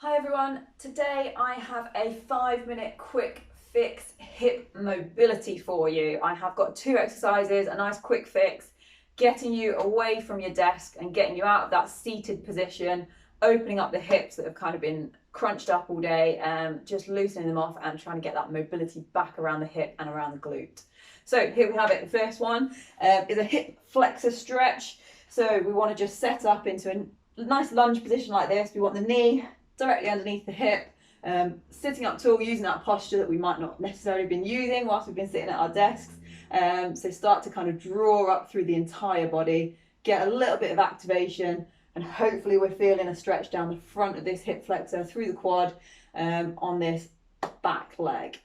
Hi everyone, today I have a 5-minute quick fix hip mobility for you. I have got 2 exercises, a nice quick fix, getting you away from your desk and getting you out of that seated position, opening up the hips that have kind of been crunched up all day, just loosening them off and trying to get that mobility back around the hip and around the glute. So here we have it. The first one is a hip flexor stretch. So we want to just set up into a nice lunge position like this. We want the knee directly underneath the hip, sitting up tall, using that posture that we might not necessarily have been using whilst we've been sitting at our desks. So start to kind of draw up through the entire body, get a little bit of activation, and hopefully we're feeling a stretch down the front of this hip flexor through the quad on this back leg.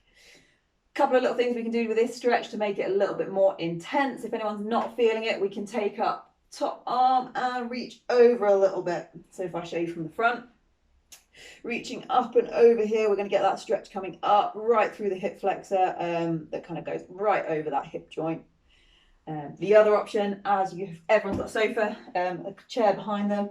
Couple of little things we can do with this stretch to make it a little bit more intense. If anyone's not feeling it, we can take up top arm and reach over a little bit. So if I show you from the front, reaching up and over here, we're going to get that stretch coming up right through the hip flexor that kind of goes right over that hip joint. The other option, everyone's got a sofa, a chair behind them,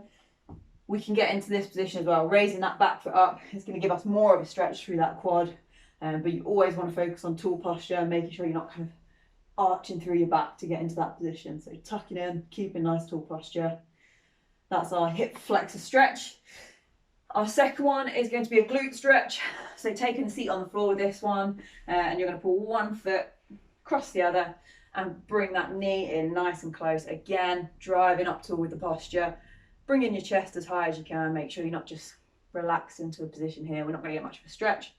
we can get into this position as well, raising that back foot up. It's going to give us more of a stretch through that quad, but you always want to focus on tall posture, making sure you're not kind of arching through your back to get into that position. So tucking in, keeping nice tall posture. That's our hip flexor stretch. Our second one is going to be a glute stretch. So taking a seat on the floor with this one, and you're going to pull one foot across the other and bring that knee in nice and close. Again, driving up tall with the posture. Bring in your chest as high as you can. Make sure you're not just relaxed into a position here. We're not going to get much of a stretch.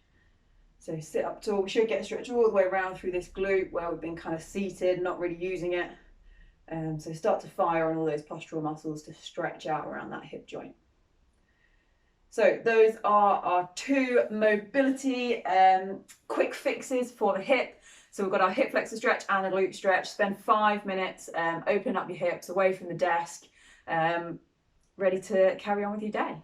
So sit up tall. We should get a stretch all the way around through this glute where we've been kind of seated, not really using it. So start to fire on all those postural muscles to stretch out around that hip joint. So those are our 2 mobility quick fixes for the hip. So we've got our hip flexor stretch and a glute stretch. Spend 5 minutes opening up your hips away from the desk, ready to carry on with your day.